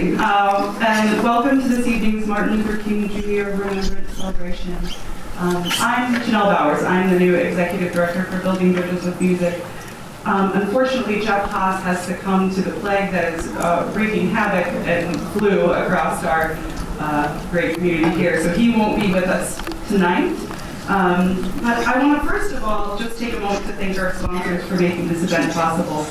morning, and welcome to this evening's Martin Luther King Jr. Remembrance Celebration. I'm Janelle Bowers. I'm the new Executive Director for Building Bridges with Music. Unfortunately, Jeff Haas has succumbed to the plague that is wreaking havoc and flu across our great community here, so he won't be with us tonight. But I want to first of all just take a moment to thank our sponsors for making this event possible.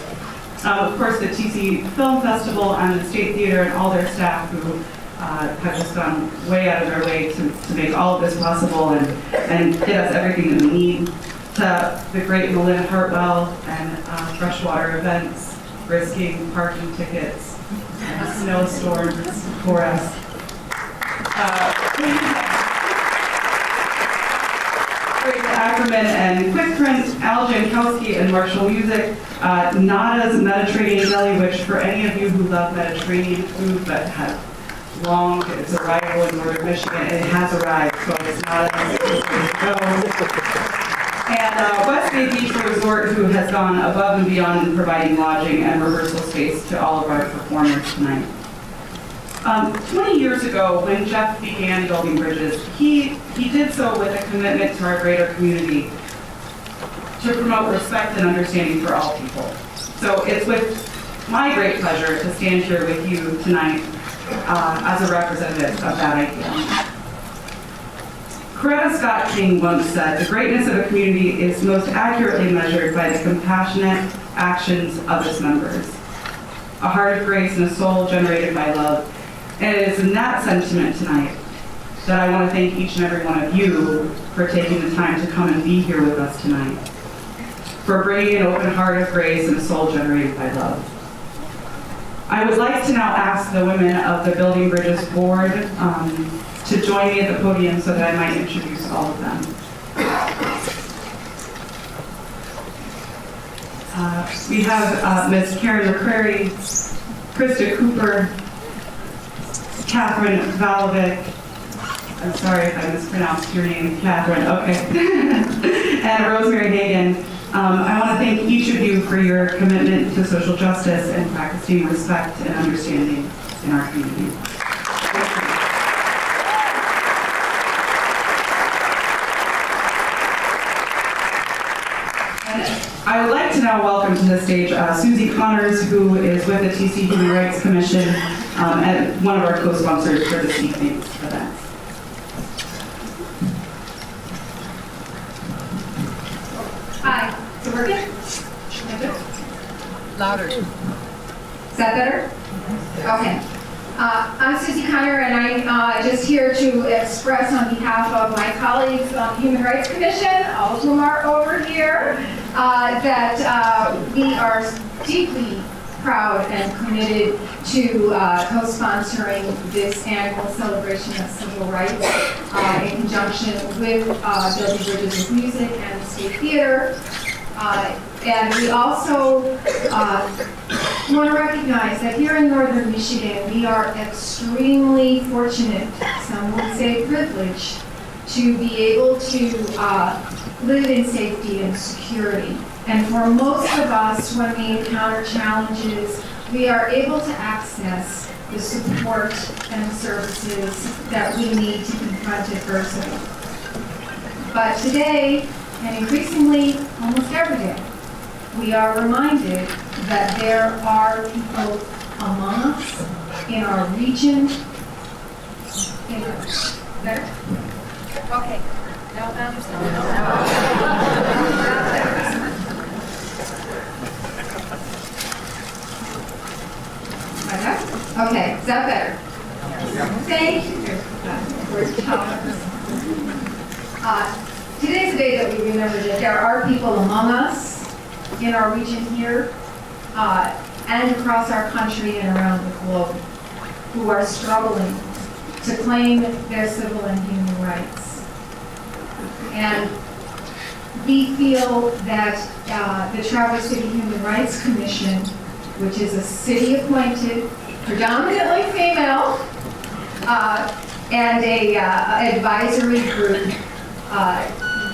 Of course, the TC Film Festival and the State Theater and all their staff who have just gone way out of their way to make all of this possible and get us everything that we need. To the great Melinda Hartwell and Freshwater Events, risking parking tickets and snowstorms for us. Great Ackerman and QuickPrint, Al Jankowski and Marshall Music, Nada's Mediterranean Deli, which for any of you who love Mediterranean food but have long its arrival in northern Michigan, it has arrived, so it's not and West Bay Beach Resort, who has gone above and beyond in providing lodging and rehearsal space to all of our performers tonight. 20 years ago, when Jeff began Building Bridges, he did so with a commitment to our greater community to promote respect and understanding for all people. So it's with my great pleasure to stand here with you tonight as a representative of that idea. Coretta Scott King once said, "The greatness of a community is most accurately measured by the compassionate actions of its members. A heart of grace and a soul generated by love." And it is in that sentiment tonight that I want to thank each and every one of you for taking the time to come and be here with us tonight, for bringing an open heart of grace and a soul generated by love. I would like to now ask the women of the Building Bridges Board to join me at the podium so that I might introduce all of them. We have Ms. Karen McCrary, Krista Cooper, Catherine Valovic, I'm sorry if I mispronounced your name, Catherine, okay, and Rosemary Hagan. I want to thank each of you for your commitment to social justice and practicing respect and understanding in our community. I would like to now welcome to the stage Susie Connors, who is with the TC Human Rights Commission and one of our co-sponsors for this evening's event. Hi, is it working? Louder. Is that better? Okay. I'm Susie Connor, and I'm just here to express on behalf of my colleagues on the Human Rights Commission, all of whom are over here, that we are deeply proud and committed to co-sponsoring this annual celebration of civil rights in conjunction with Building Bridges with Music and the State Theater. And we also want to recognize that here in northern Michigan, we are extremely fortunate, some would say privileged, to be able to live in safety and security. And for most of us, when we encounter challenges, we are able to access the support and the services that we need to confront adversity. But today, and increasingly almost every day, we are reminded that there are people among us in our region. There? Okay. No, okay, is that better? Thank you. Today's a day that we remember that there are people among us in our region here and across our country and around the globe who are struggling to claim their civil and human rights. And we feel that the Traverse City Human Rights Commission, which is a city-appointed, predominantly female, and a advisory group,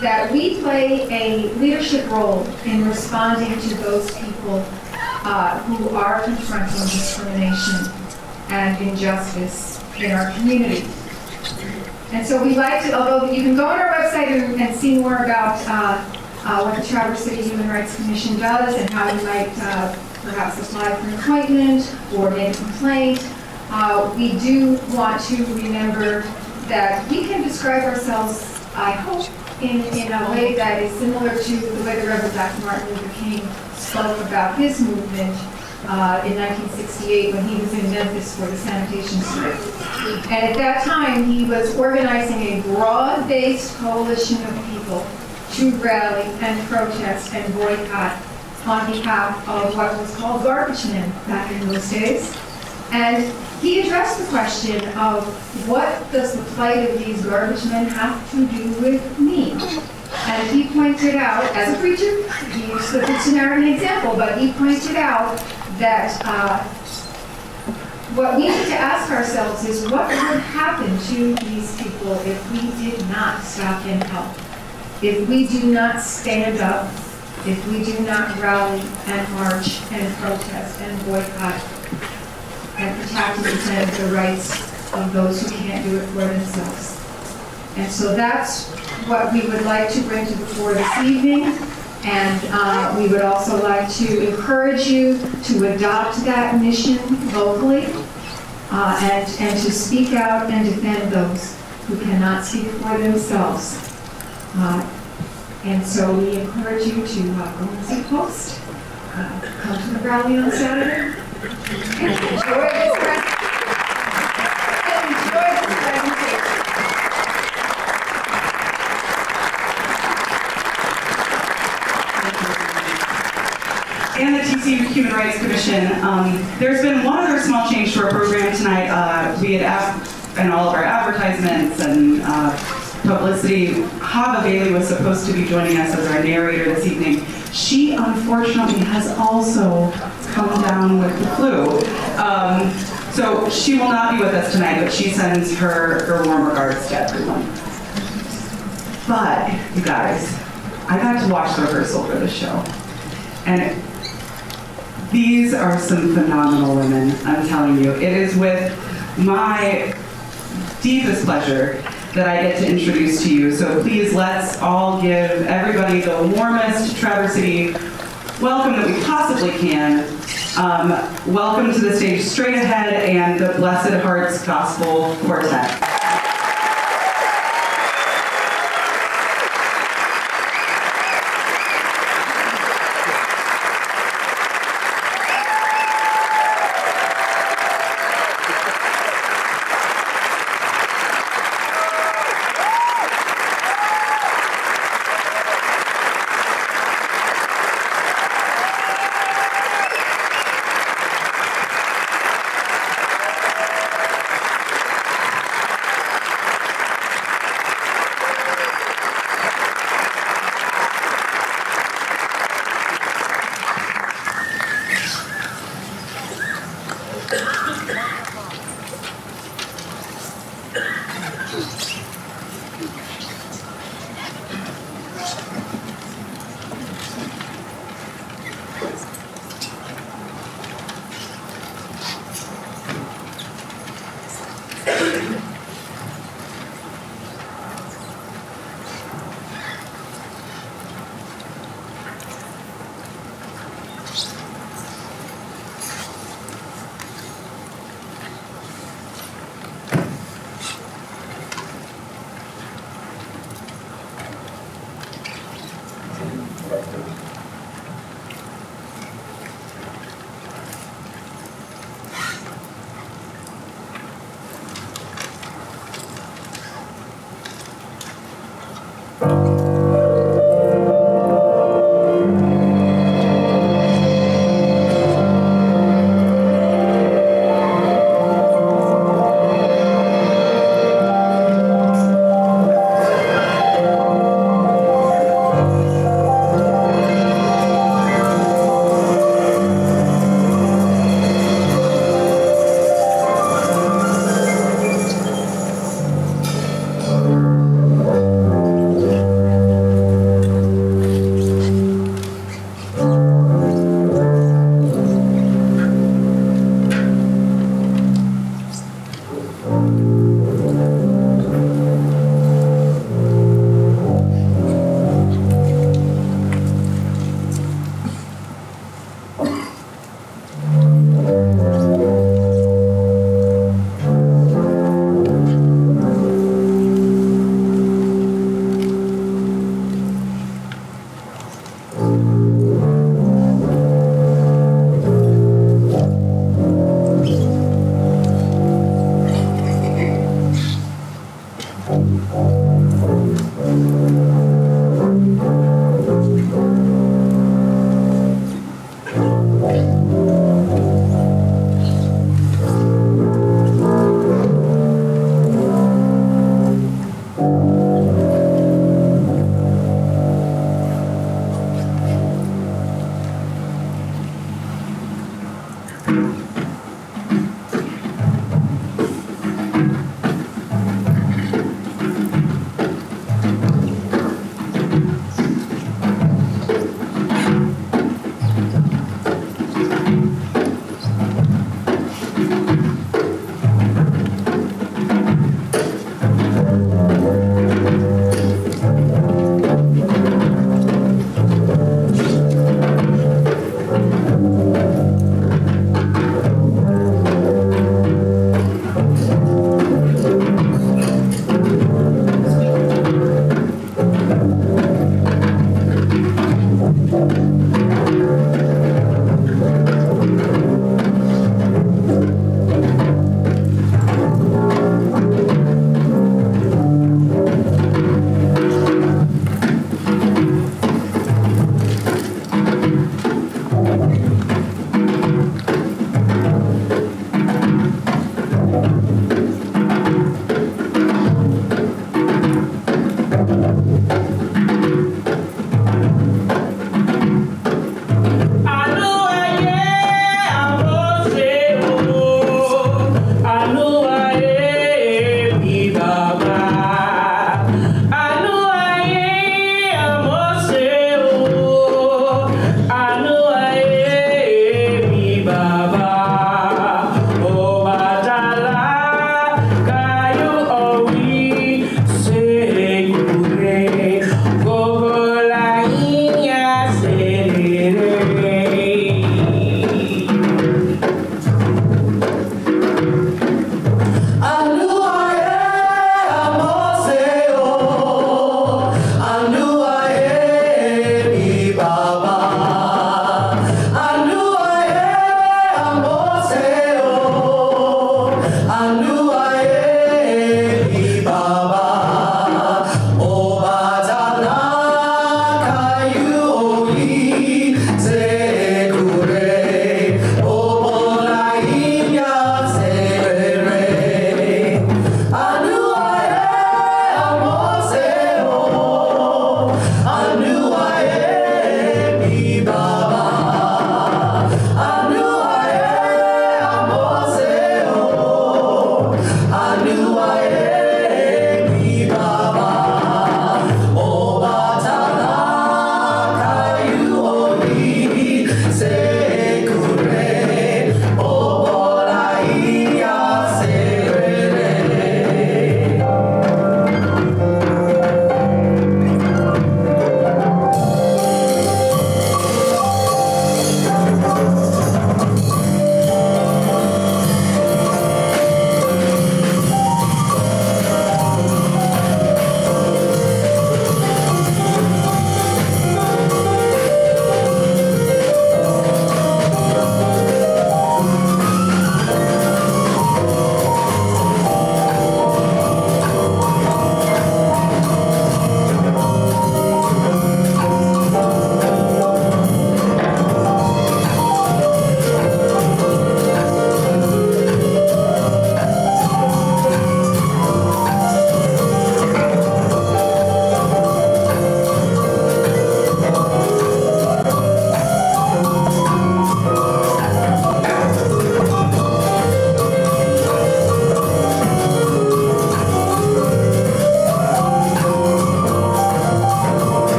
that we play a leadership role in responding to those people who are confronting discrimination and injustice in our community. And so we'd like to, although you can go on our website and see more about what the Traverse City Human Rights Commission does and how you might perhaps apply for an appointment or make a complaint, we do want to remember that we can describe ourselves, I hope, in a way that is similar to the way the Reverend Dr. Martin Luther King spoke about his movement in 1968 when he was in Memphis for the sanitation strike. And at that time, he was organizing a broad-based coalition of people to rally and protest and boycott on behalf of what was called garbage men back in those days. And he addressed the question of what does the plight of these garbage men have to do with me? And he pointed out, as a preacher, he used the Good Samaritan example, but he pointed out that what we need to ask ourselves is what would happen to these people if we did not stop and help? If we do not stand up, if we do not rally and march and protest and boycott and protect and defend the rights of those who can't do it for themselves. And so that's what we would like to bring to the floor this evening. And we would also like to encourage you to adopt that mission locally and to speak out and defend those who cannot speak for themselves. And so we encourage you to go and see Post, come to the rally on Saturday, and enjoy this presentation. And the TCU Human Rights Commission. There's been one other small change to our program tonight. We had asked in all of our advertisements and publicity, Hava Bailey was supposed to be joining us as our narrator this evening. She unfortunately has also come down with the flu. So she will not be with us tonight, but she sends her warm regards to everyone. But, you guys, I got to watch the rehearsal for the show. And these are some phenomenal women, I'm telling you. It is with my deepest pleasure that I get to introduce to you. So please, let's all give everybody the warmest Traverse City welcome that we possibly can. Welcome to the stage Straight Ahead and the Blessed Hearts Gospel Quartet.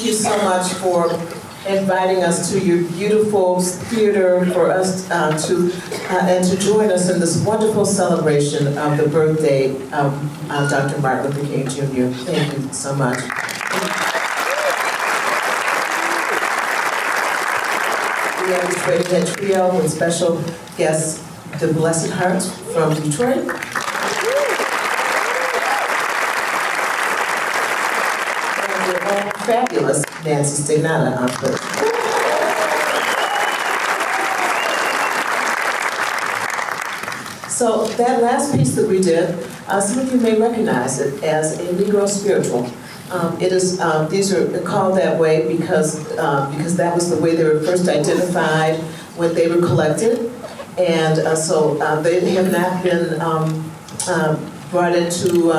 thank you so much for inviting us to your beautiful theater for us and to join us in this wonderful celebration of the birthday of Dr. Martin Luther King Jr. Thank you so much. We have this great head trio with special guests, the Blessed Heart from Detroit. And the fabulous Nancy Stignata on first. So that last piece that we did, some of you may recognize it as a Negro spiritual. It is; these are called that way because that was the way they were first identified when they were collected, and so they have not been brought into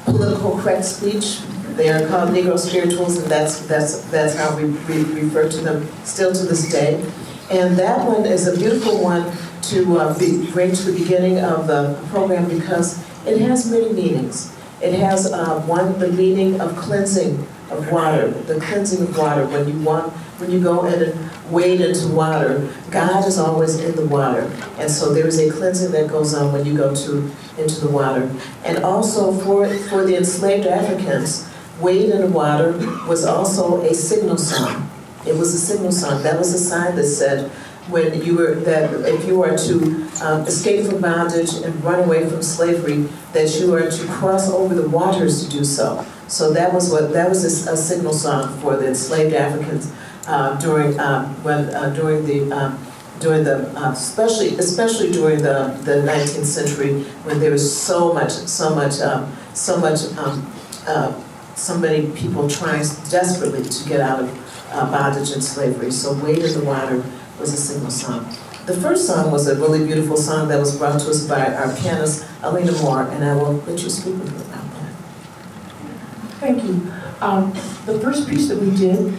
political correct speech. They are called Negro spirituals, and that's how we refer to them still to this day. And that one is a beautiful one to bring to the beginning of the program because it has many meanings. It has the meaning of cleansing of water, the cleansing of water. When you go in and wade into water, God is always in the water, and so there is a cleansing that goes on when you go into the water. And also for the enslaved Africans, wade in the water was also a signal sign. It was a signal sign. That was a sign that said if you are to escape from bondage and run away from slavery, that you are to cross over the waters to do so. So that was a signal song for the enslaved Africans especially during the 19th century when there was so many people trying desperately to get out of bondage and slavery. So wade in the water was a signal song. The first song was a really beautiful song that was brought to us by our pianist, Alina Moore, and I will let you speak with her about that. Thank you. The first piece that we did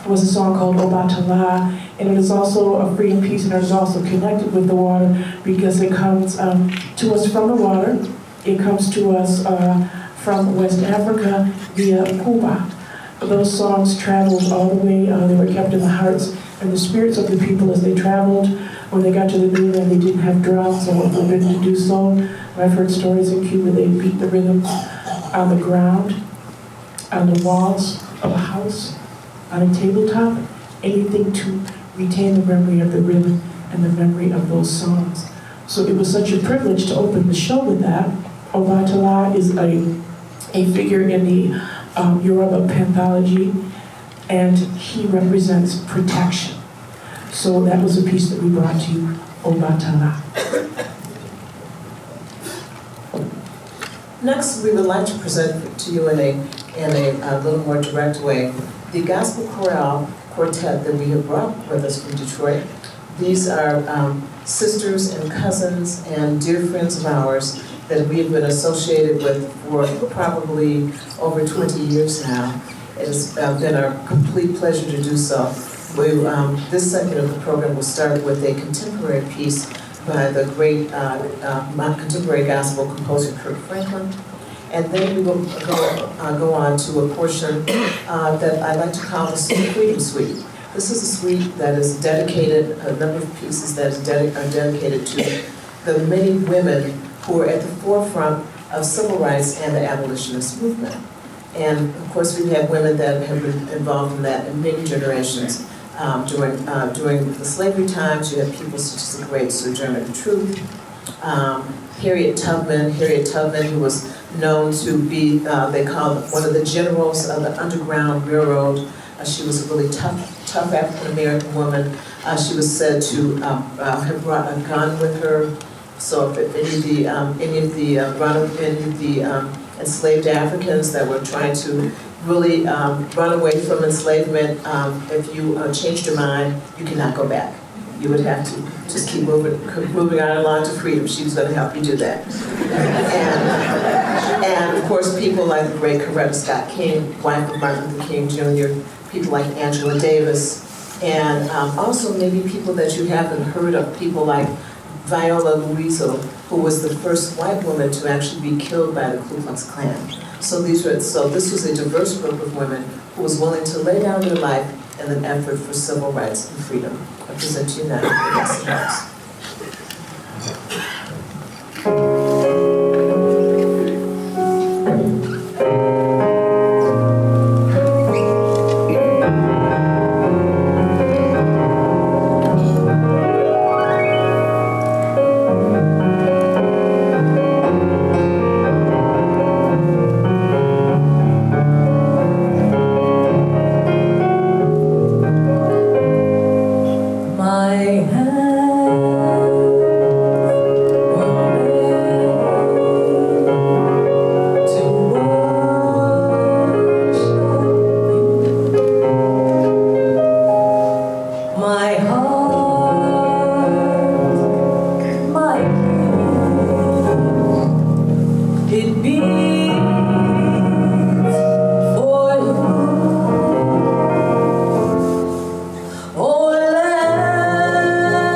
was a song called Obatala, and it is also a freedom piece, and it is also connected with the water because it comes to us from the water. It comes to us from West Africa via Cuba. Those songs traveled all the way, they were kept in the hearts and the spirits of the people as they traveled. When they got to the mainland, they didn't have drums or were forbidden to do so. I've heard stories in Cuba, they beat the rhythms on the ground, on the walls of a house, on a tabletop, anything to retain the memory of the rhythm and the memory of those songs. So it was such a privilege to open the show with that. Obatala is a figure in the Yoruba panthology, and he represents protection. So that was a piece that we brought to you, Obatala. Next, we would like to present to you in a little more direct way the gospel chorale quartet that we have brought with us from Detroit. These are sisters and cousins and dear friends of ours that we have been associated with for probably over 20 years now. It has been our complete pleasure to do so. This segment of the program will start with a contemporary piece by the great contemporary gospel composer Kirk Franklin. And then we will go on to a portion that I like to call the Freedom Suite. This is a suite that is dedicated, a number of pieces that are dedicated to the many women who are at the forefront of civil rights and the abolitionist movement. And of course, we have women that have been involved in that in many generations. During the slavery times, you have people such as the great Sojourner Truth, Harriet Tubman, who was known to be, they called one of the generals of the Underground Railroad. She was a really tough African-American woman. She was said to have brought a gun with her. So if any of the enslaved Africans that were trying to really run away from enslavement, if you changed your mind, you cannot go back. You would have to just keep moving on along to freedom. She was going to help you do that. And of course, people like the great Coretta Scott King, wife of Martin Luther King Jr., people like Angela Davis, and also maybe people that you haven't heard of, people like Viola Liuzzo, who was the first white woman to actually be killed by the Ku Klux Klan. So this was a diverse group of women who was willing to lay down their life in an effort for civil rights and freedom. I present to you now the Vanessa Bowers. Oh, land.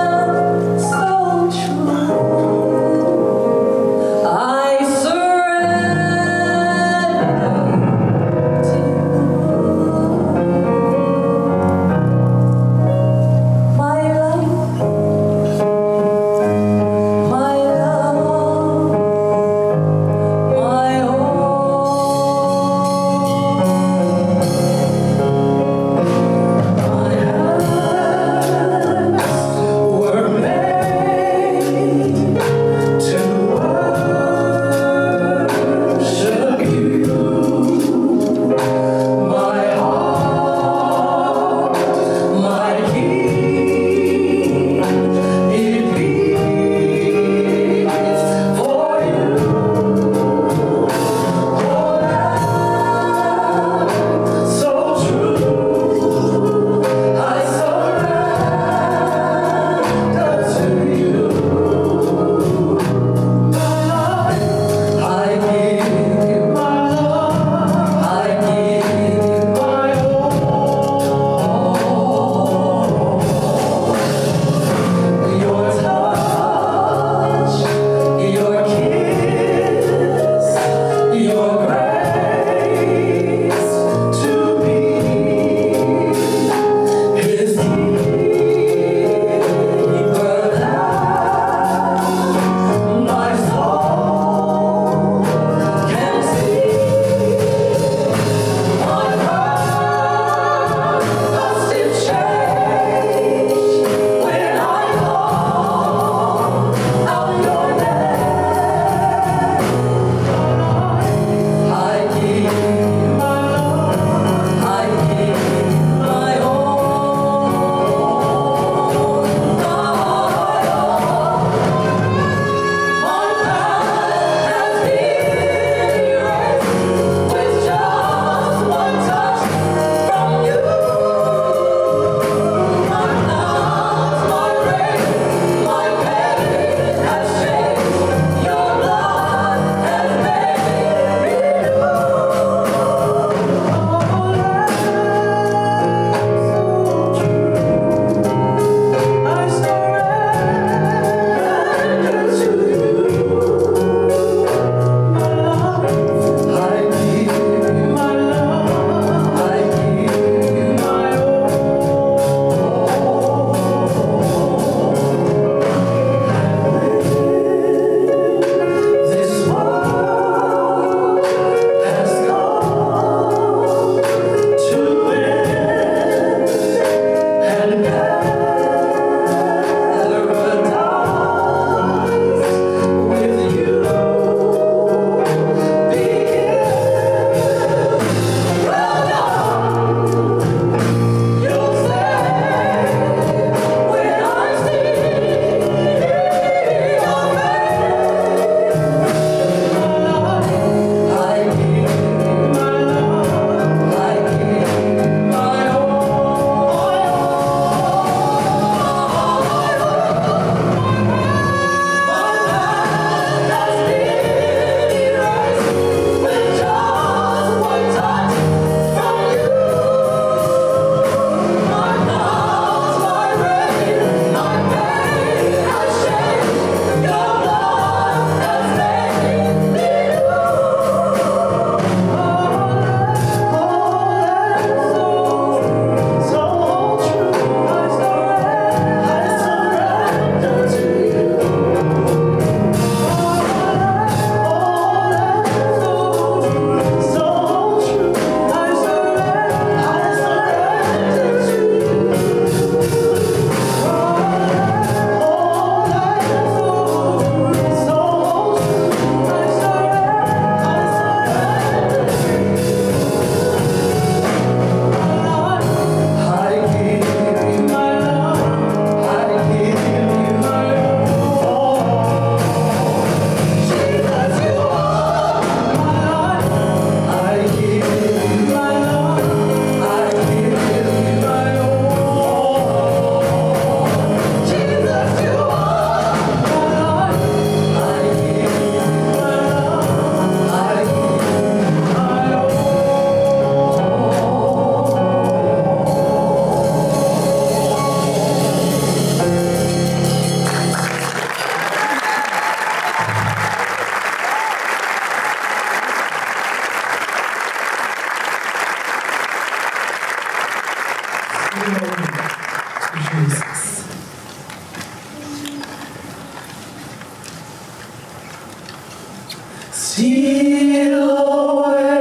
Steal away,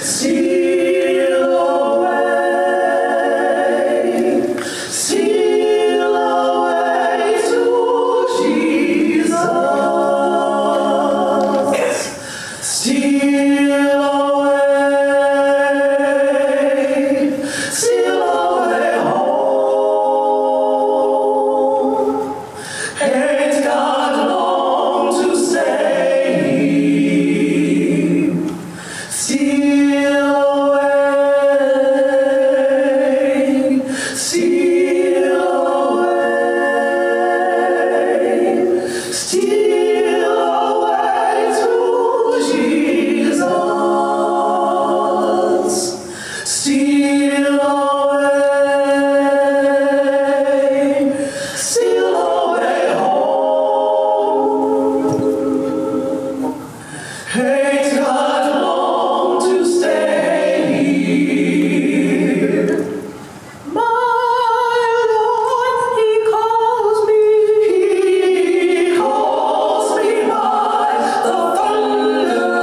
steal away, steal away to Jesus. Steal away, steal away home. Ain't got long to stay. Steal away, steal away, steal away to Jesus. Steal away, steal away home. Ain't got long to stay. My Lord, He calls me by the thunder.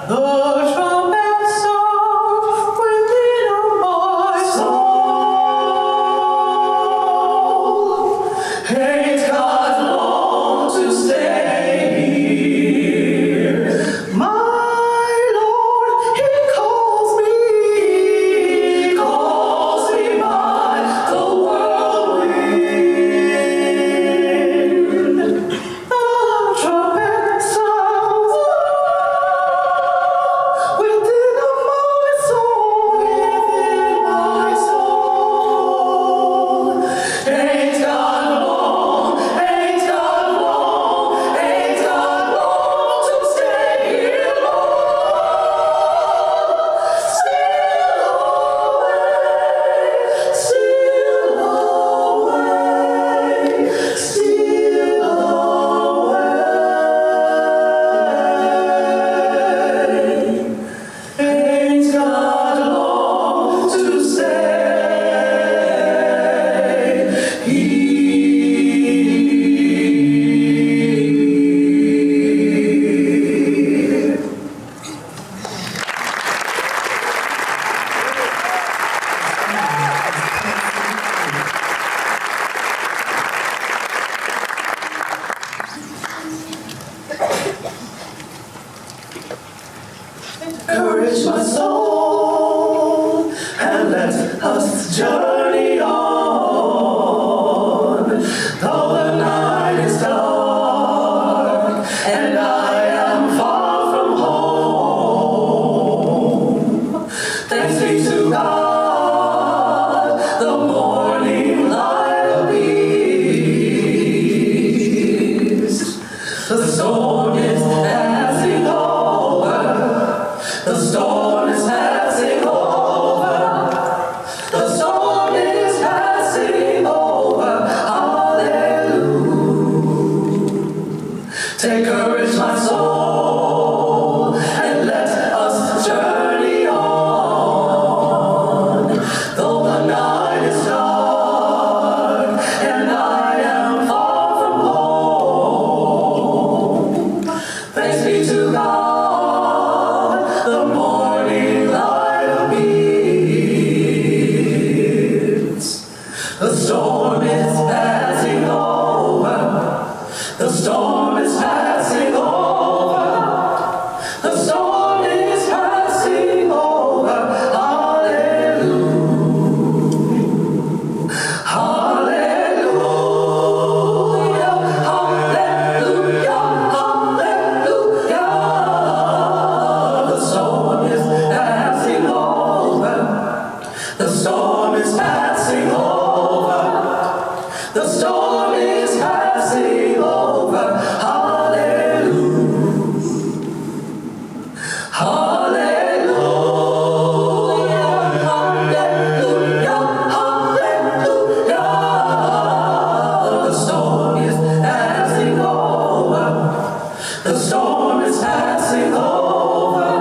The trumpet sound within my soul. Ain't got long to stay. My Lord, He calls me by the whirlwind. The trumpet sounds within my soul, Ain't got long, ain't got long, ain't got long to stay here, Lord. Steal away, steal away, steal away. Ain't got long to stay. Encourage my soul and let us journey on. Though the night is dark and I am far from home, thanks be to God, the morning light appears. The storm is passing over. The storm is passing over. The storm is passing over. Hallelujah. Take courage, my soul, and let us journey on. Though the night is dark and I am far from home, thanks be to God, the morning light appears. The storm is passing over. The storm is passing over. The storm is passing over. Hallelujah. Hallelujah. Hallelujah. Hallelujah. The storm is passing over. The storm is passing over. The storm is passing over. Hallelujah. Hallelujah. Hallelujah. Hallelujah. The storm is passing over. The storm is passing over.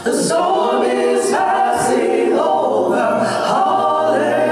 The storm is passing over. Hallelujah.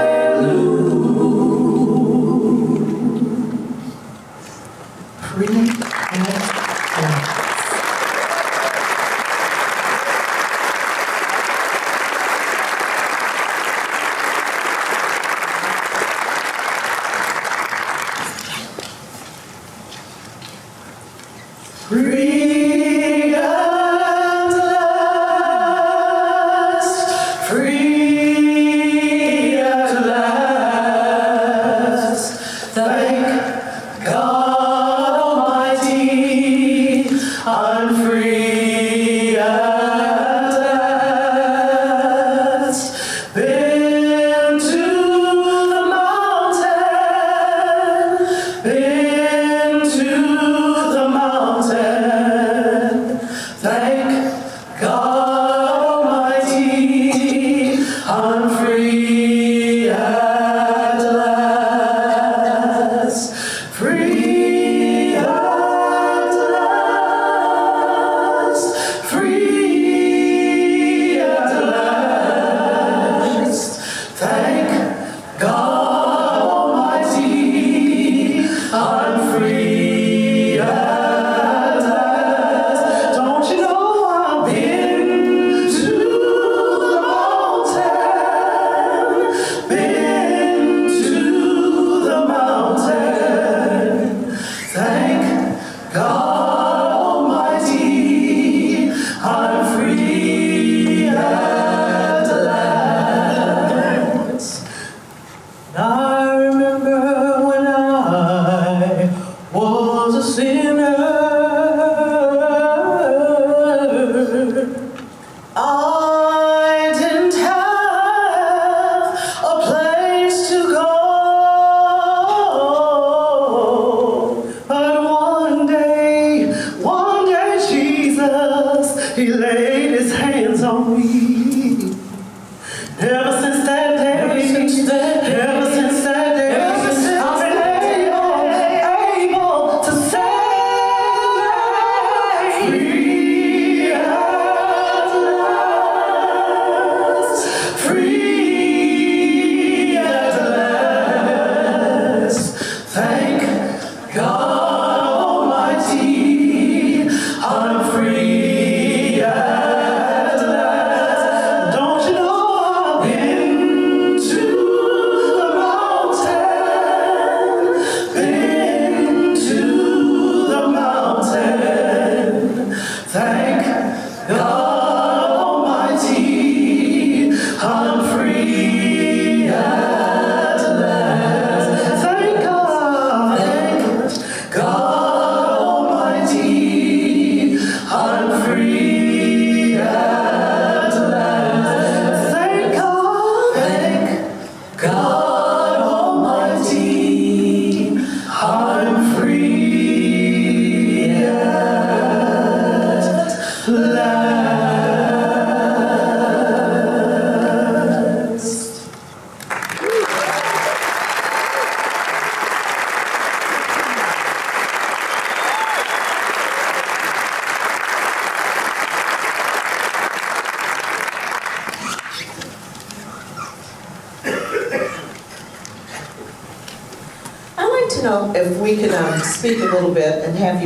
if we could speak a little bit and have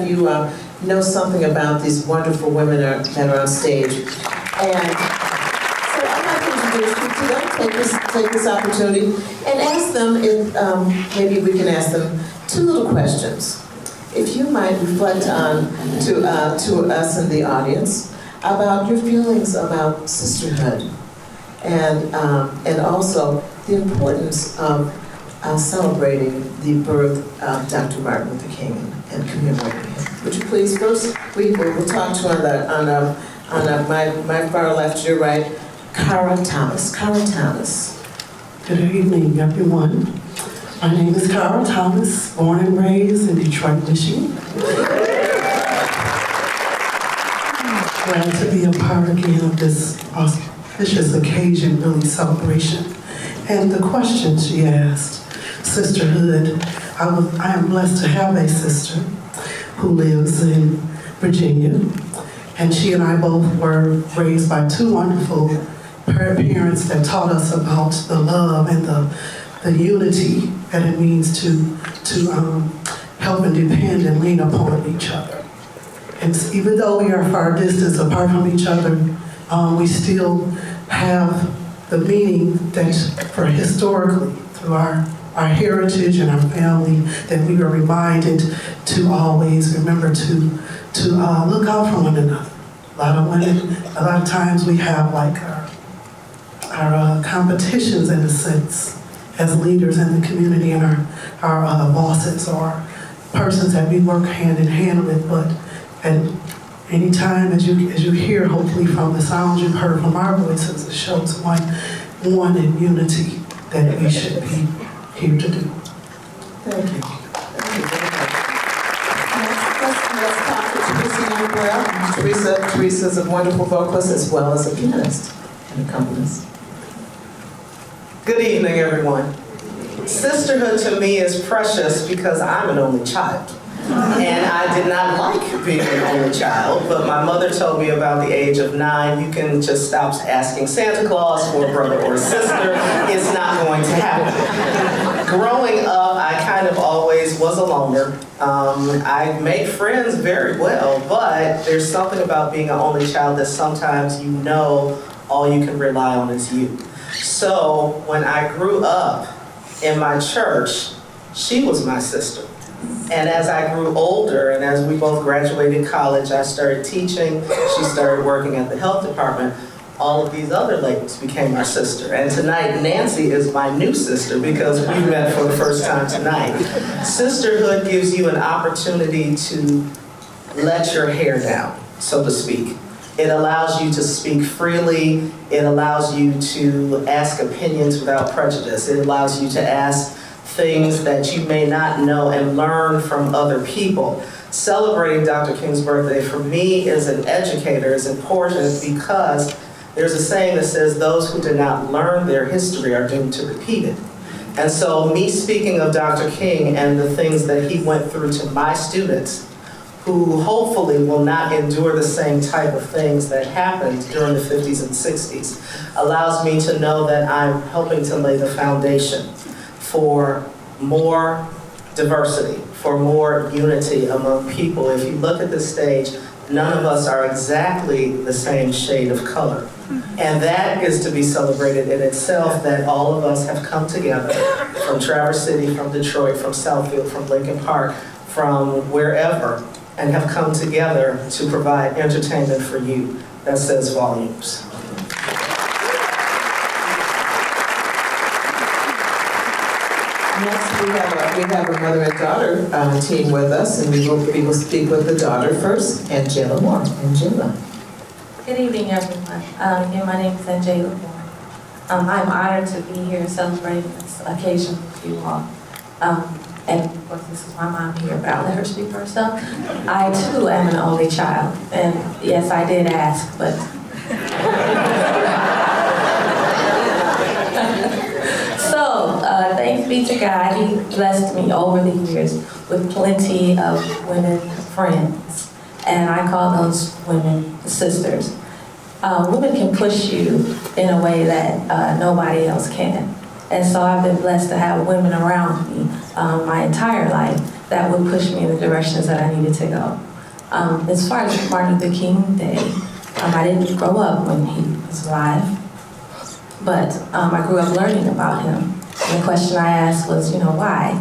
you know something about these wonderful women that are on stage. And so I'd like to introduce you to them, take this opportunity, and ask them if maybe we can ask them 2 little questions. If you might reflect on to us in the audience about your feelings about sisterhood, and also the importance of celebrating the birth of Dr. Martin Luther King and commemorating him. Would you please first, we'll talk to on my far left, your right, Cara Thomas. Cara Thomas. Good evening, everyone. My name is Cara Thomas, born and raised in Detroit, Michigan. Glad to be a part again of this auspicious occasion, really celebration. And the question she asked, sisterhood, I am blessed to have a sister who lives in Virginia. And she and I both were raised by 2 wonderful parents that taught us about the love and the unity that it means to help and depend and lean upon each other. And even though we are far distance apart from each other, we still have the meaning that for historically, through our heritage and our family, that we were reminded to always remember to look out for one another. A lot of women, a lot of times we have like our competitions in a sense as leaders in the community and our bosses or persons that we work hand in hand with, but at any time as you hear hopefully from the sounds you've heard from our voices, it shows one in unity that we should be here to do. Thank you. Thank you very much. Let's talk to Teresa Youngblood. Teresa's a wonderful vocalist as well as a pianist and accompanist. Good evening, everyone. Sisterhood to me is precious because I'm an only child. And I did not like being an only child, but my mother told me about the age of 9, you can just stop asking Santa Claus for a brother or a sister. It's not going to happen. Growing up, I kind of always was a loner. I made friends very well, but there's something about being an only child that sometimes you know all you can rely on is you. So when I grew up in my church, she was my sister. And as I grew older and as we both graduated college, I started teaching, she started working at the health department, all of these other ladies became our sister. And tonight, Nancy is my new sister because we met for the first time tonight. Sisterhood gives you an opportunity to let your hair down, so to speak. It allows you to speak freely. It allows you to ask opinions without prejudice. It allows you to ask things that you may not know and learn from other people. Celebrating Dr. King's birthday for me as an educator is important because there's a saying that says those who did not learn their history are doomed to repeat it. And so me speaking of Dr. King and the things that he went through to my students, who hopefully will not endure the same type of things that happened during the 50s and 60s, allows me to know that I'm helping to lay the foundation for more diversity, for more unity among people. If you look at this stage, none of us are exactly the same shade of color. And that is to be celebrated in itself, that all of us have come together from Traverse City, from Detroit, from Southfield, from Lincoln Park, from wherever, and have come together to provide entertainment for you. That says volumes. Next, we have a mother and daughter team with us, and we will speak with the daughter first, Angela Moore. Angela. Good evening, everyone. Again, my name is Angela Moore. I'm honored to be here celebrating this occasion with you all. And of course, this is my mom here, but I'll let her speak for herself. I too am an only child, and yes, I did ask, but so thanks be to God, He blessed me over the years with plenty of women friends, and I call those women sisters. Women can push you in a way that nobody else can, and so I've been blessed to have women around me my entire life that would push me in the directions that I needed to go. As far as Martin Luther King Day, I didn't grow up when he was alive, but I grew up learning about him. And the question I asked was, why?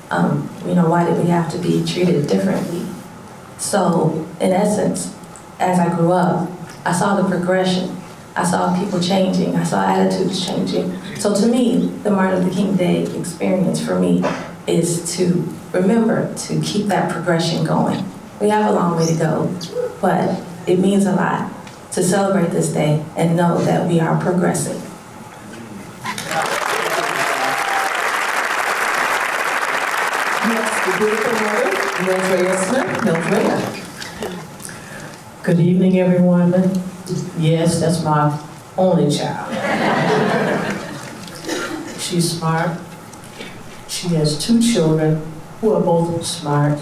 Why did we have to be treated differently? So, in essence, as I grew up, I saw the progression. I saw people changing. I saw attitudes changing. So to me, the Martin Luther King Day experience for me is to remember to keep that progression going. We have a long way to go, but it means a lot to celebrate this day and know that we are progressing. Next, the beautiful mother, Mildred Smith. Mildred. Good evening, everyone. Yes, that's my only child. She's smart. She has 2 children who are both smart.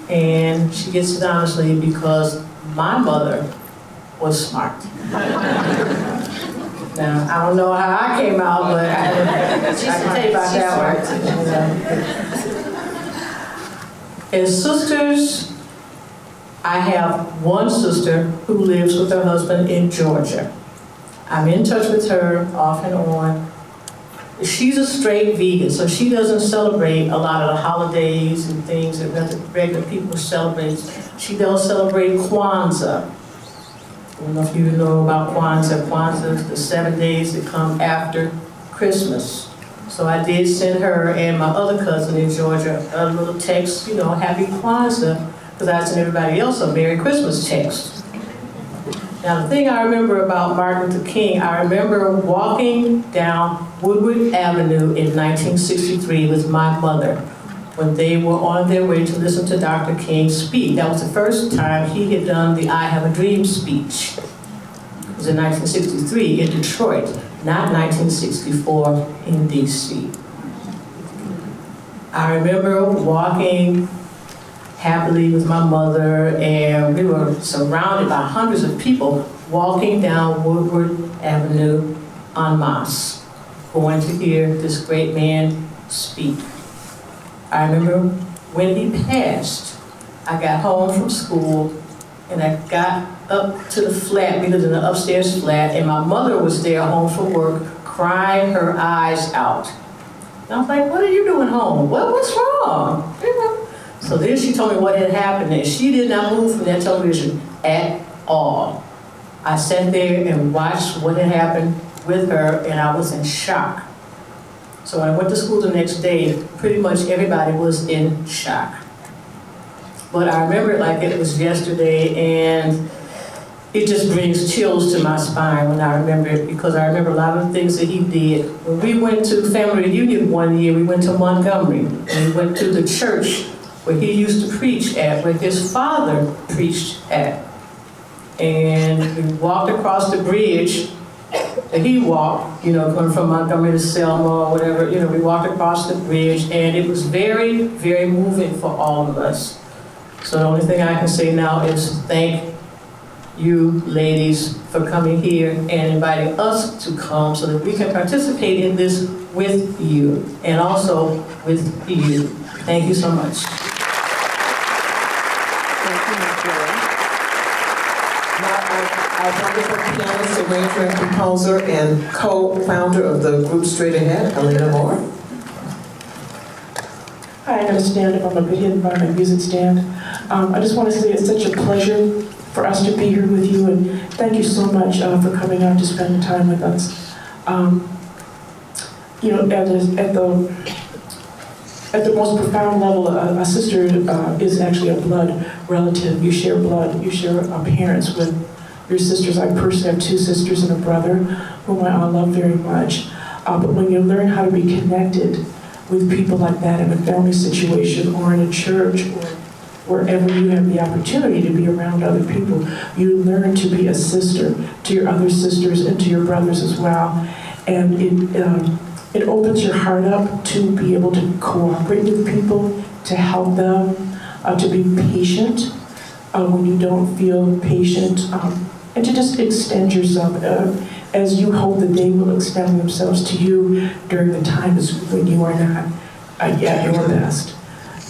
And she gets it honestly because my mother was smart. Now, I don't know how I came out, but I can tell you about that one. As sisters, I have one sister who lives with her husband in Georgia. I'm in touch with her off and on. She's a straight vegan, so she doesn't celebrate a lot of the holidays and things that regular people celebrate. She does celebrate Kwanzaa. I don't know if you know about Kwanzaa. Kwanzaa is the 7 days that come after Christmas. So I did send her and my other cousin in Georgia a little text, happy Kwanzaa, because I sent everybody else a Merry Christmas text. Now the thing I remember about Martin Luther King, I remember walking down Woodward Avenue in 1963 with my mother when they were on their way to listen to Dr. King speak. That was the first time he had done the I Have a Dream speech. It was in 1963 in Detroit, not 1964 in DC. I remember walking happily with my mother, and we were surrounded by hundreds of people walking down Woodward Avenue en masse, going to hear this great man speak. I remember when he passed, I got home from school and I got up to the flat, we lived in the upstairs flat, and my mother was there home from work crying her eyes out. And I was like, what are you doing home? What's wrong? So then she told me what had happened, and she did not move from that television at all. I sat there and watched what had happened with her, and I was in shock. So when I went to school the next day, pretty much everybody was in shock. But I remember it like it was yesterday, and it just brings chills to my spine when I remember it, because I remember a lot of the things that he did. When we went to family reunion one year, we went to Montgomery, and we went to the church where he used to preach at, where his father preached at. And we walked across the bridge that he walked, going from Montgomery to Selma or whatever, we walked across the bridge, and it was very, very moving for all of us. So the only thing I can say now is thank you ladies for coming here and inviting us to come so that we can participate in this with you and also with you. Thank you so much. Our wonderful pianist, arranger, and composer, and co-founder of the group Straight Ahead, Alina Moore. Hi, I'm going to stand up. I'm a bit hidden by my music stand. I just want to say it's such a pleasure for us to be here with you, and thank you so much for coming out to spend time with us. At the most profound level, a sister is actually a blood relative. You share blood, you share parents with your sisters. I personally have 2 sisters and a brother whom I love very much. But when you learn how to be connected with people like that in a family situation or in a church or wherever you have the opportunity to be around other people, you learn to be a sister to your other sisters and to your brothers as well. And it opens your heart up to be able to cooperate with people, to help them, to be patient when you don't feel patient. and to just extend yourself as you hope that they will extend themselves to you during the times when you are not at your best.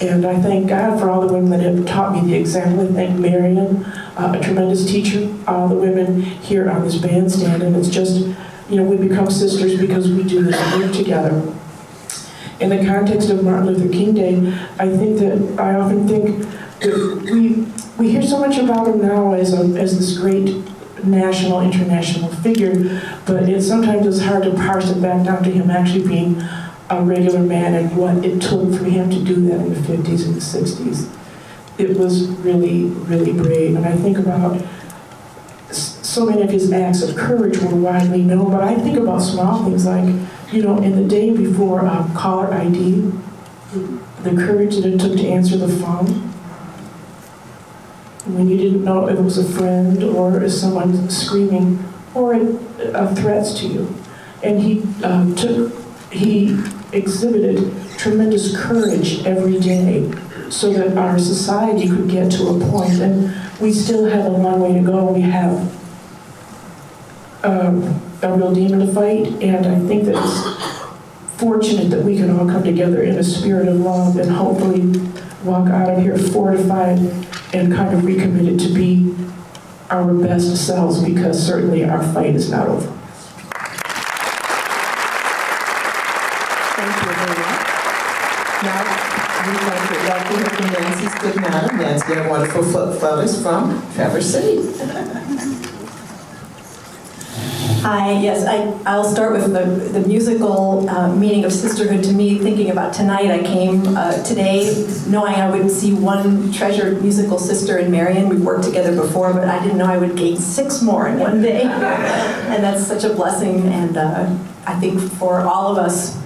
And I thank God for all the women that have taught me the example. I thank Marion, a tremendous teacher, all the women here on this bandstand, and it's just, we become sisters because we do this work together. In the context of Martin Luther King Day, I often think that we hear so much about him now as this great national, international figure, but it sometimes is hard to parse it back down to him actually being a regular man and what it took for him to do that in the 50s and the 60s. It was really, really brave. And I think about so many of his acts of courage were widely known, but I think about small things like, in the day before caller ID, the courage that it took to answer the phone, when you didn't know if it was a friend or someone screaming or threats to you. And he exhibited tremendous courage every day so that our society could get to a point, and we still have a long way to go. We have a real demon to fight, and I think that it's fortunate that we can all come together in a spirit of love and hopefully walk out of here fortified and kind of recommitted to be our best selves, because certainly our fight is not over. Thank you, Maria. Now, we'd like to welcome Nancy's good madam. Nancy, our wonderful photos from Traverse City. Hi, yes, I'll start with the musical meaning of sisterhood to me. Thinking about tonight, I came today knowing I would see one treasured musical sister in Marion. We've worked together before, but I didn't know I would gain 6 more in one day. And that's such a blessing, and I think for all of us,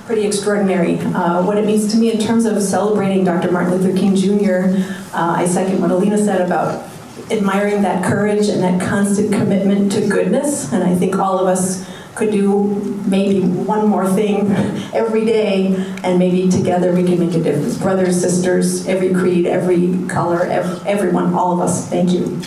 pretty extraordinary. What it means to me in terms of celebrating Dr. Martin Luther King Jr., I second what Alina said about admiring that courage and that constant commitment to goodness. And I think all of us could do maybe one more thing every day, and maybe together we can make a difference. Brothers, sisters, every creed, every color, everyone, all of us. Thank you.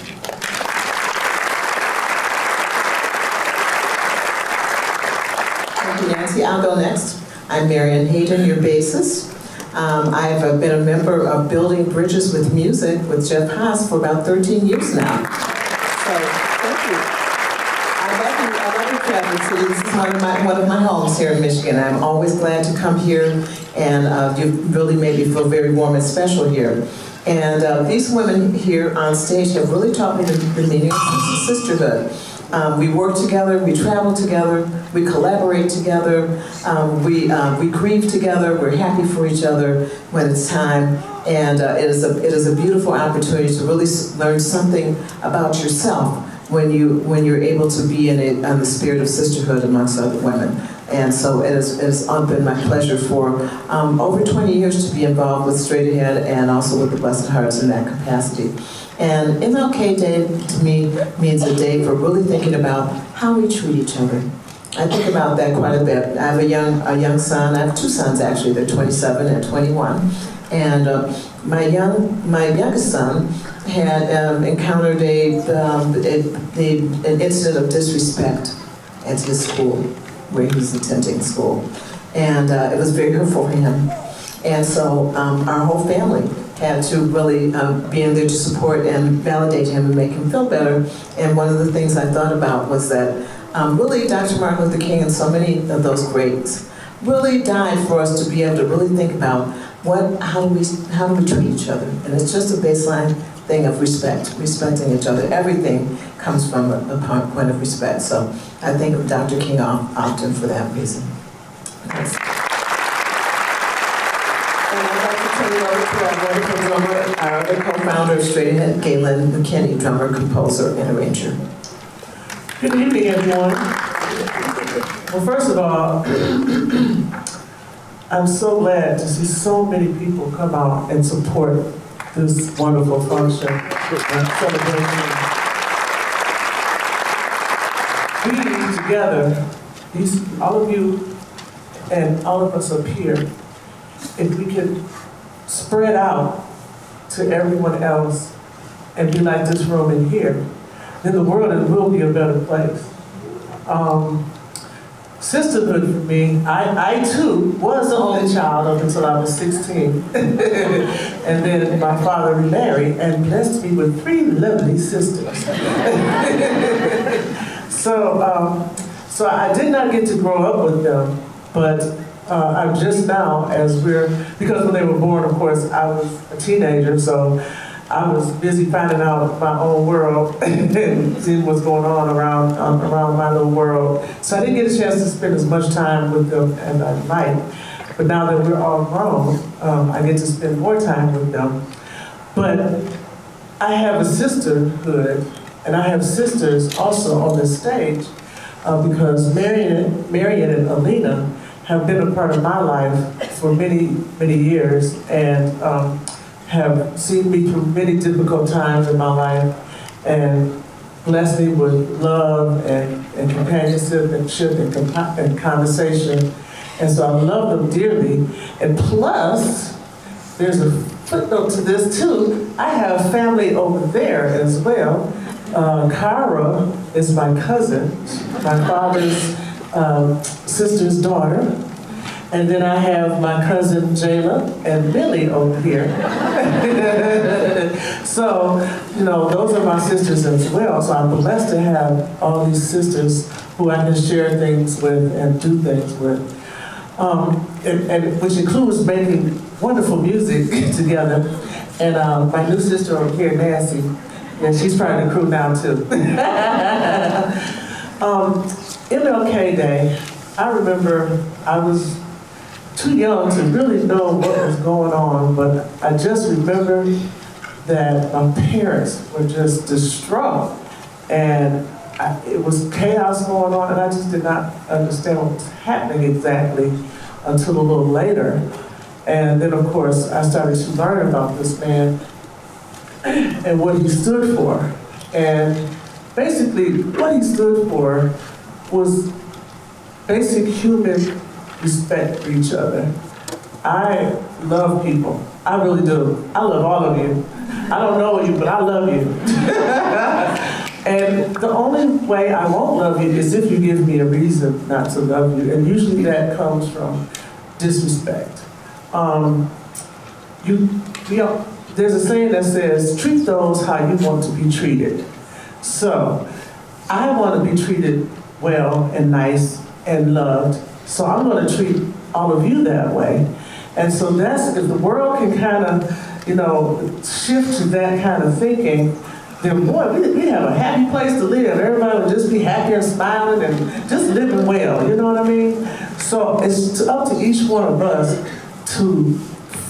Thank you, Nancy. I'll go next. I'm Marion Hayden, your bassist. I've been a member of Building Bridges with Music with Jeff Haas for about 13 years now. So, thank you. I love you, Traverse City. This is one of my homes here in Michigan. I'm always glad to come here, and you've really made me feel very warm and special here. And these women here on stage have really taught me the meaning of sisterhood. We work together, we travel together, we collaborate together, we grieve together, we're happy for each other when it's time, and it is a beautiful opportunity to really learn something about yourself when you're able to be in the spirit of sisterhood amongst other women. And so it has been my pleasure for over 20 years to be involved with Straight Ahead and also with the Blessed Hearts in that capacity. And MLK Day to me means a day for really thinking about how we treat each other. I think about that quite a bit. I have a young son. I have 2 sons actually. They're 27 and 21. And my youngest son had encountered an incident of disrespect at his school, where he's attending school. And it was very hurtful for him. And so our whole family had to really be in there to support and validate him and make him feel better. And one of the things I thought about was that really Dr. Martin Luther King and so many of those greats really died for us to be able to really think about how do we treat each other. And it's just a baseline thing of respecting each other. Everything comes from a point of respect. So I think of Dr. King often for that reason. Thanks. And I'd like to turn it over to our wonderful drummer, our other co-founder of Straight Ahead, Galen McKinney, drummer, composer, and arranger. Good evening, everyone. Well, first of all, I'm so glad to see so many people come out and support this wonderful function and celebration. We together, all of you and all of us up here, if we could spread out to everyone else and be like this room in here, then the world will be a better place. Sisterhood for me, I too was the only child up until I was 16. And then my father remarried and blessed me with 3 lovely sisters. So I did not get to grow up with them, but I'm just now, because when they were born, of course, I was a teenager, so I was busy finding out my own world and seeing what's going on around my little world. So I didn't get a chance to spend as much time with them as I'd like. But now that we're all grown, I get to spend more time with them. But I have a sisterhood, and I have sisters also on this stage, because Marion and Alina have been a part of my life for many, many years, and have seen me through many difficult times in my life, and blessed me with love and companionship and conversation. And so I love them dearly. And plus, there's a footnote to this too. I have family over there as well. Cara is my cousin, my father's sister's daughter. And then I have my cousin Jayla and Billy over here. So, those are my sisters as well. So I'm blessed to have all these sisters who I can share things with and do things with. And which includes making wonderful music together. And my new sister over here, Nancy, yeah, she's part of the crew now too. MLK Day, I remember I was too young to really know what was going on, but I just remember that my parents were just distraught, and it was chaos going on, and I just did not understand what was happening exactly until a little later. And then, of course, I started to learn about this man and what he stood for. And basically, what he stood for was basic human respect for each other. I love people. I really do. I love all of you. I don't know you, but I love you. And the only way I won't love you is if you give me a reason not to love you. And usually that comes from disrespect. There's a saying that says, treat those how you want to be treated. So I want to be treated well and nice and loved. So I'm going to treat all of you that way. And so if the world can kind of, shift to that kind of thinking, then boy, we have a happy place to live. Everybody would just be happy and smiling and just living well, you know what I mean? So it's up to each one of us to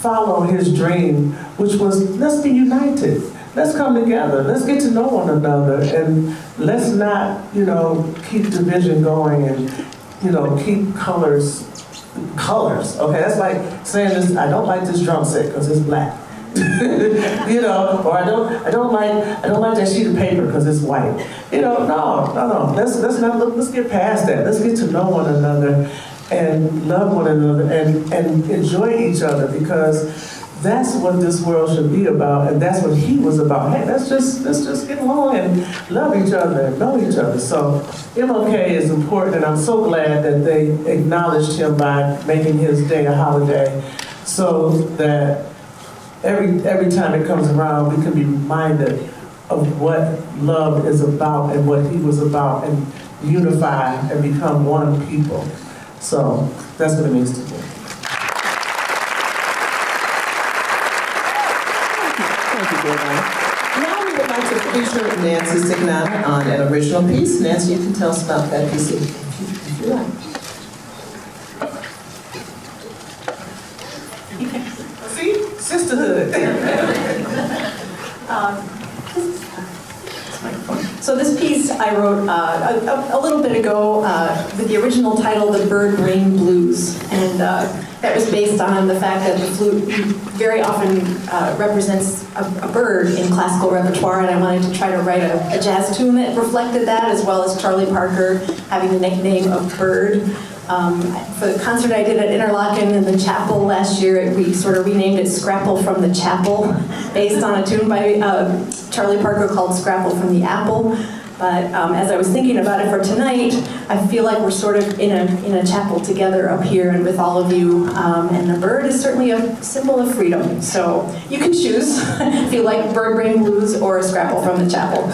follow his dream, which was, let's be united. Let's come together. Let's get to know one another. And let's not, keep division going and, keep colors. Okay, that's like saying this, I don't like this drum set because it's black. Or I don't like that sheet of paper because it's white. No. Let's get past that. Let's get to know one another and love one another and enjoy each other, because that's what this world should be about, and that's what he was about. Hey, let's just get along and love each other and know each other. So MLK is important, and I'm so glad that they acknowledged him by making his day a holiday, so that every time it comes around, we can be reminded of what love is about and what he was about, and unify and become one people. So that's what it means to me. Thank you, Gordon. Now we would like to feature Nancy Signata on an original piece. Nancy, you can tell us about that piece if you like. See? Sisterhood. So this piece I wrote a little bit ago with the original title, The Bird Brain Blues. And that was based on the fact that the flute very often represents a bird in classical repertoire, and I wanted to try to write a jazz tune that reflected that, as well as Charlie Parker having the nickname of Bird. For the concert I did at Interlochen in the chapel last year, we sort of renamed it Scrapple from the Chapel, based on a tune by Charlie Parker called Scrapple from the Apple. But as I was thinking about it for tonight, I feel like we're sort of in a chapel together up here and with all of you. And the bird is certainly a symbol of freedom. So you can choose if you like Bird Brain Blues or a scrapple from the chapel.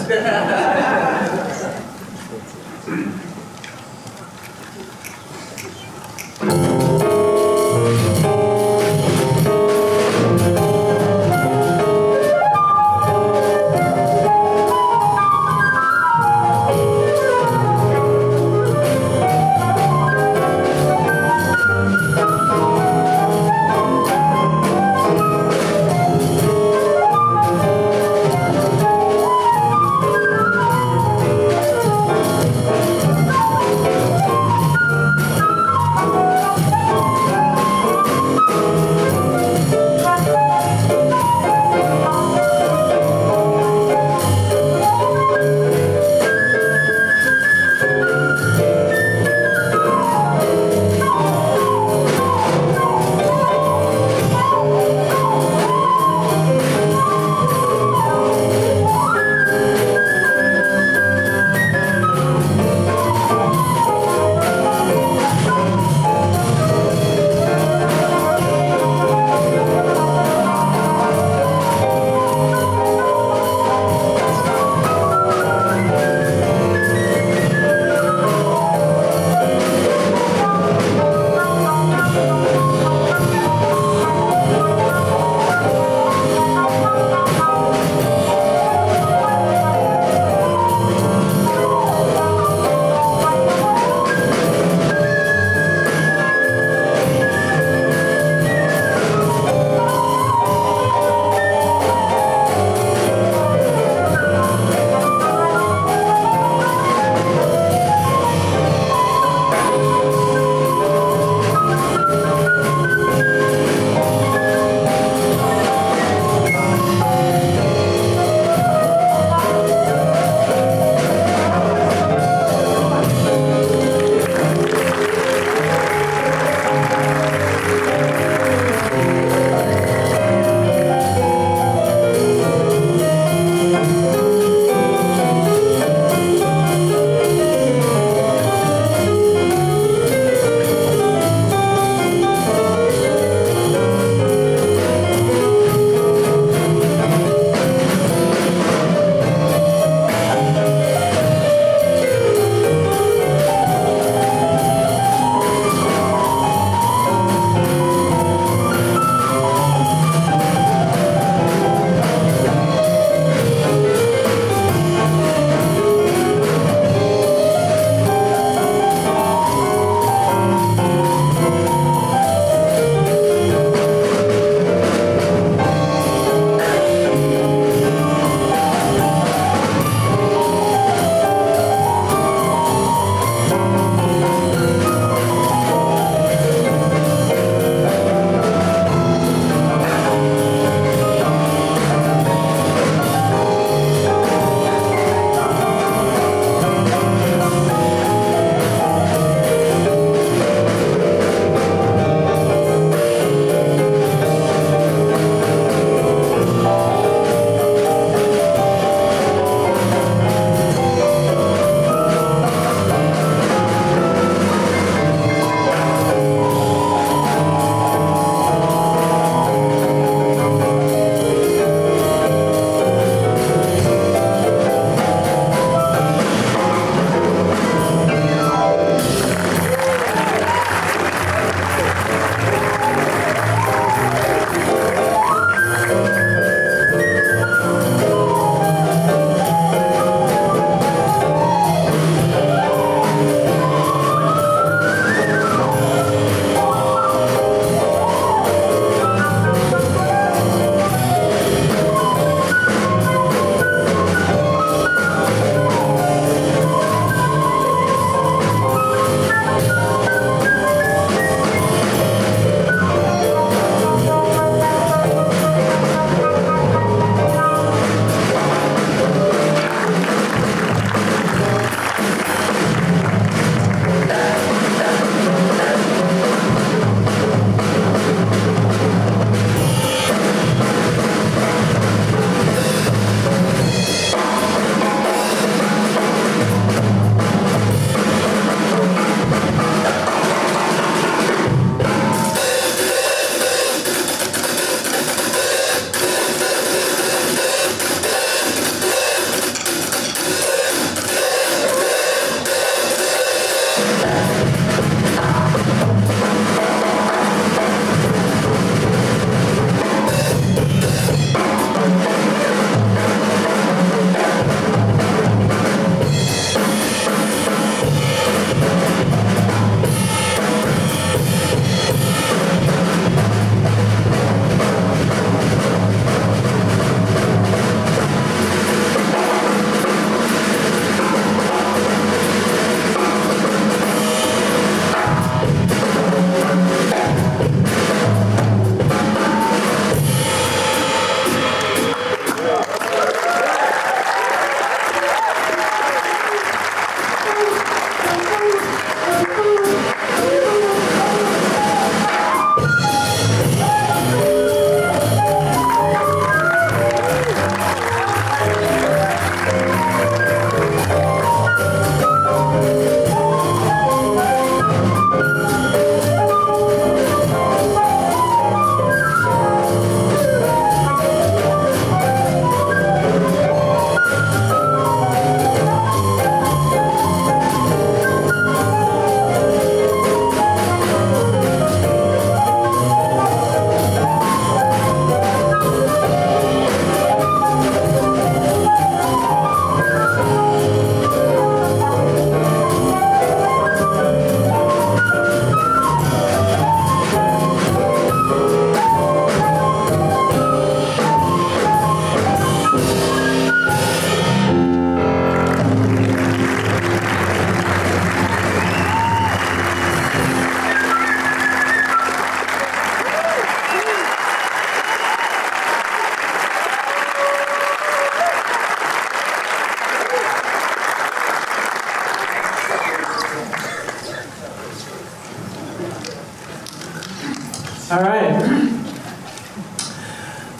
All right.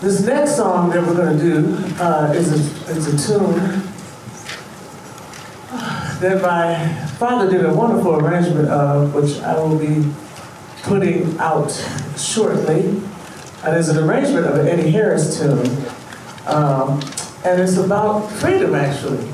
This next song that we're going to do is a tune that my father did a wonderful arrangement of, which I will be putting out shortly. And it's an arrangement of an Eddie Harris tune. And it's about freedom, actually.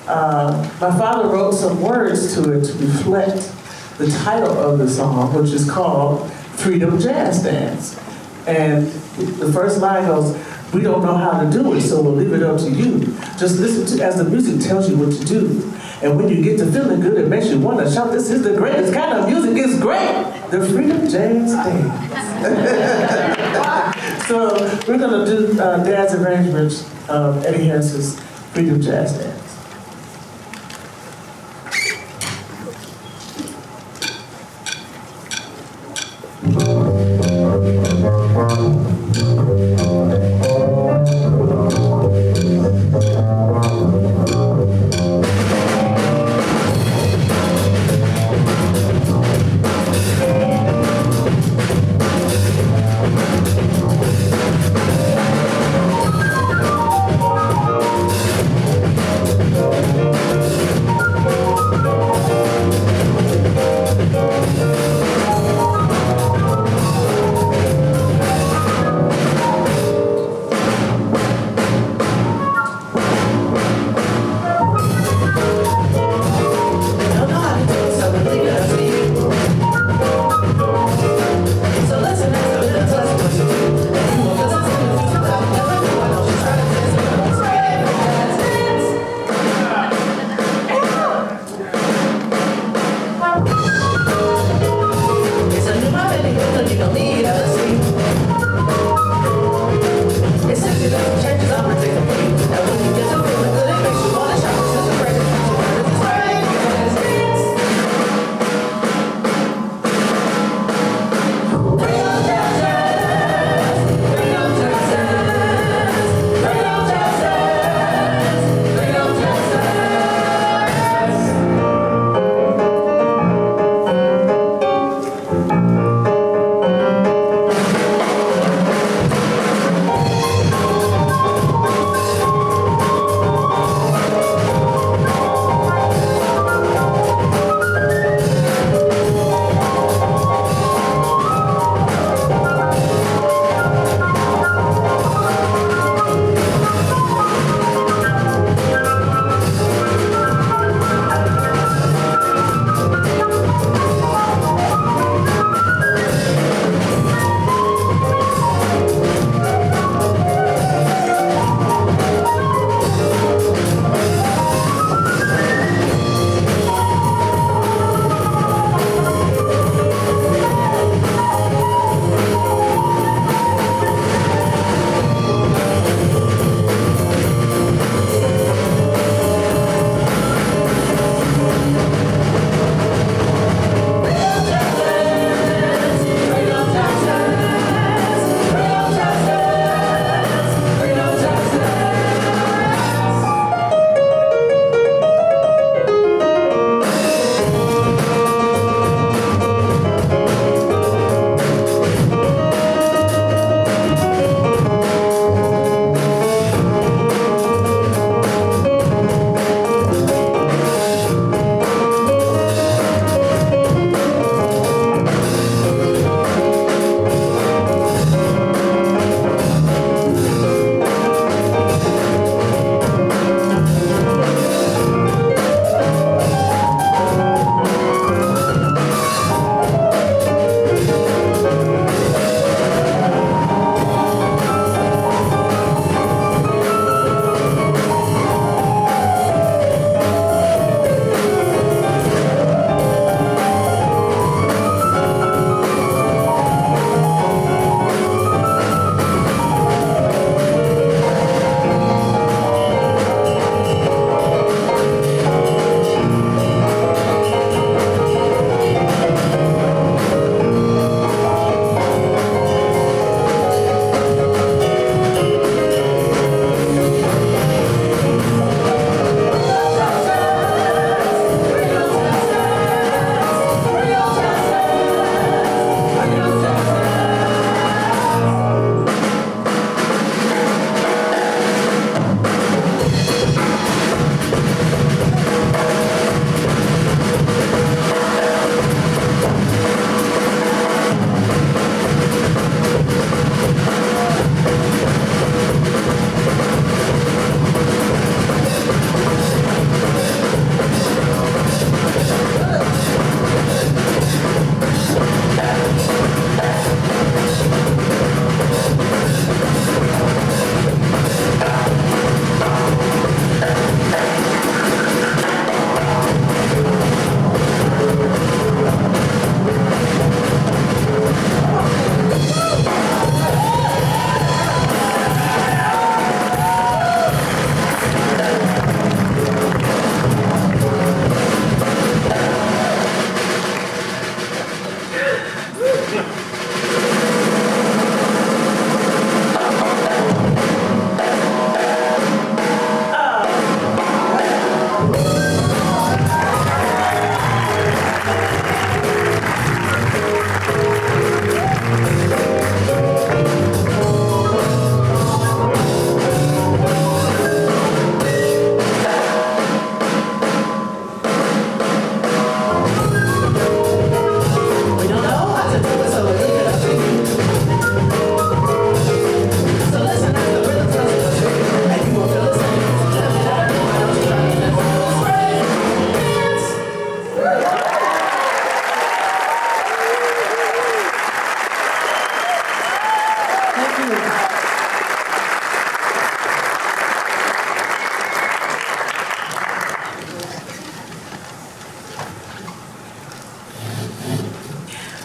My father wrote some words to it to reflect the title of the song, which is called Freedom Jazz Dance. And the first line goes, "We don't know how to do it, so we'll leave it up to you. Just listen to as the music tells you what to do. And when you get to feeling good, it makes you want to shout, this is the greatest kind of music, it's great! The Freedom Jazz Dance." So we're going to do Dad's arrangements of Eddie Harris's Freedom Jazz Dance.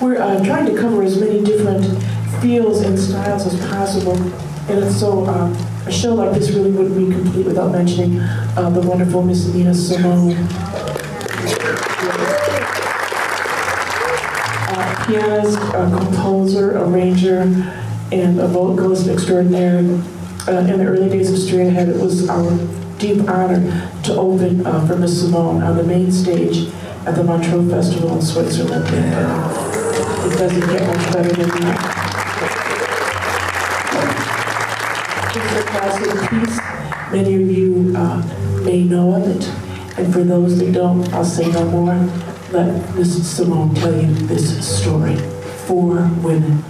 We're trying to cover as many different feels and styles as possible. And so a show like this really wouldn't be complete without mentioning the wonderful Miss Nina Simone. Pianist, composer, arranger, and a vocalist extraordinaire. In the early days of Strayed Ahead, it was our deep honor to open for Miss Simone on the main stage at the Montreux Festival in Switzerland. It doesn't get much better than that. It's a classic piece. Many of you may know of it. And for those that don't, I'll say no more. Let Miss Simone tell you this story. 4 women.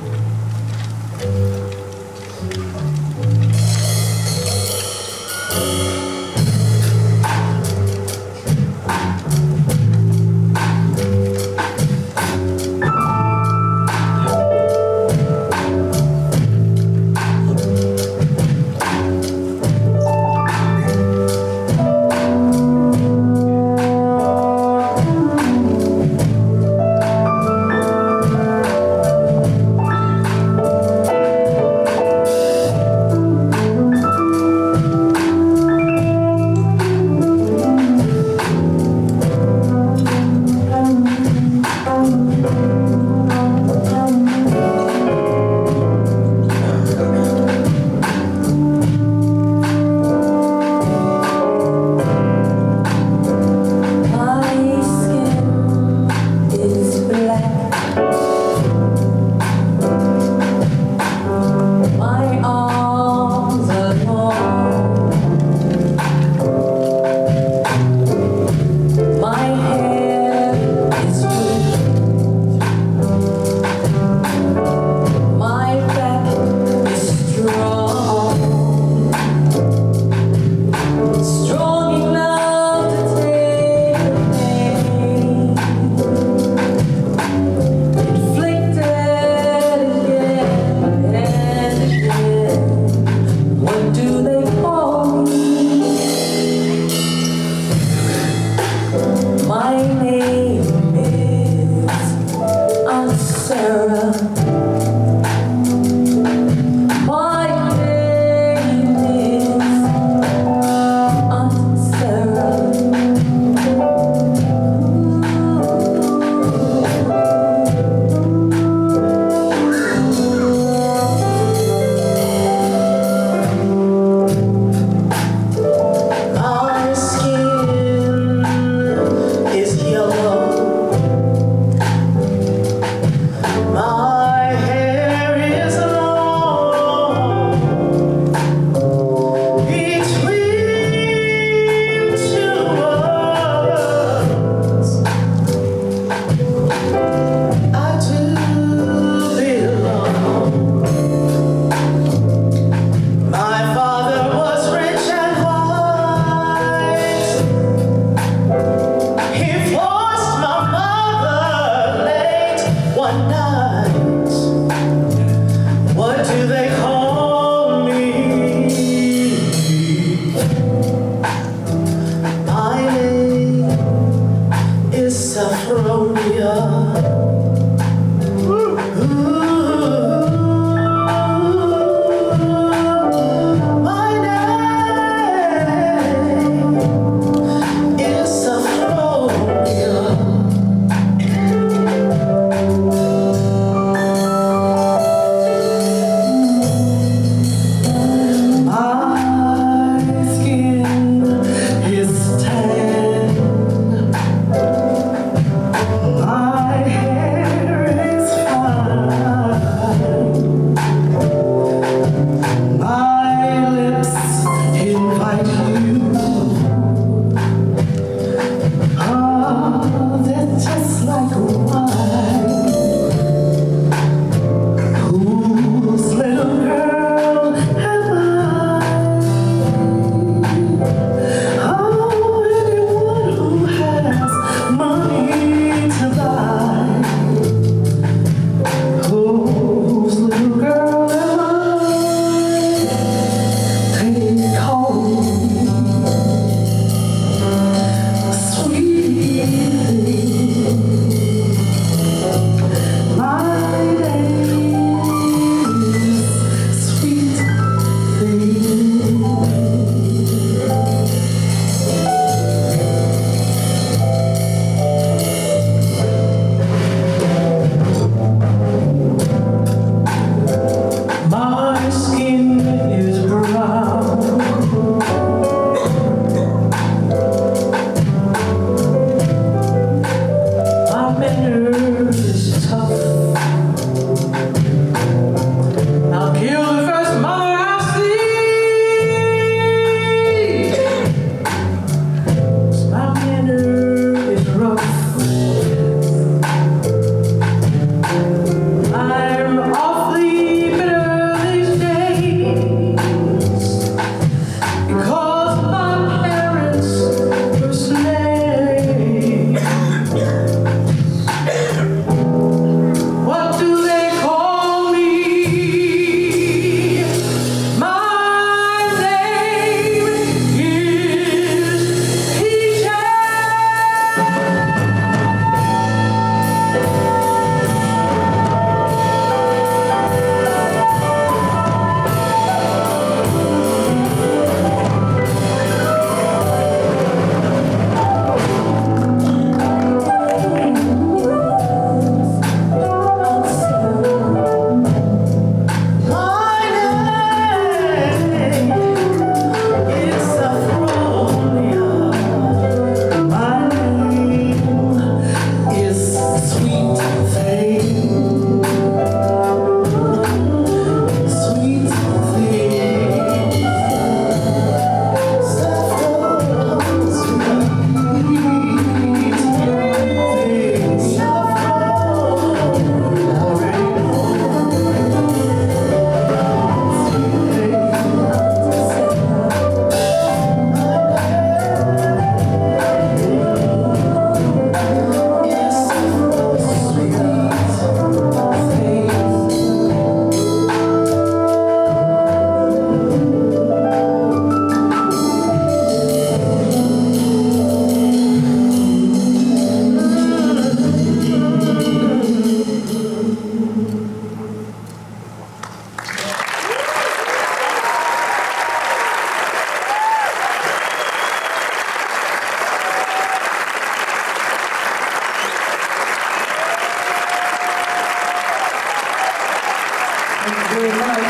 Thank you very much.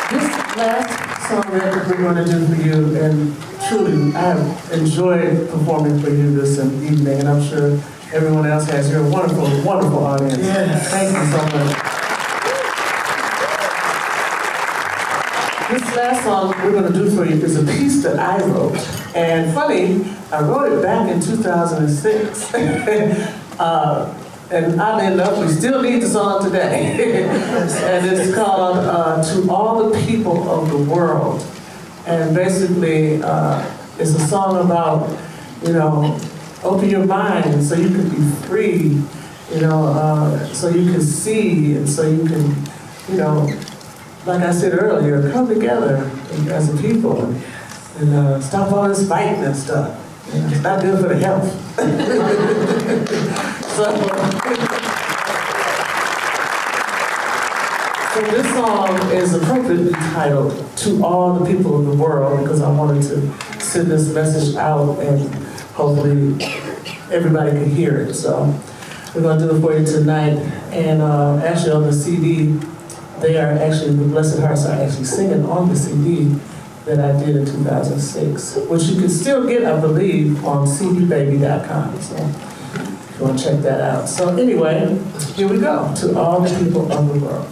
This last song that we're going to do for you, and truly, I have enjoyed performing for you this evening, and I'm sure everyone else has. You're a wonderful, wonderful audience. Yes. Thank you so much. This last song we're going to do for you is a piece that I wrote. And funny, I wrote it back in 2006. And oddly enough, we still need the song today. And it's called To All the People of the World. And basically, it's a song about, open your mind so you can be free, so you can see and so you can, like I said earlier, come together as a people and stop all this fighting and stuff. It's not good for the health. So this song is appropriately titled To All the People of the World because I wanted to send this message out and hopefully everybody can hear it. So we're going to do it for you tonight. And actually on the CD, the Blessed Hearts are actually singing on the CD that I did in 2006, which you can still get, I believe, on cdbaby.com. So if you want to check that out. So anyway, here we go. To all the people of the world.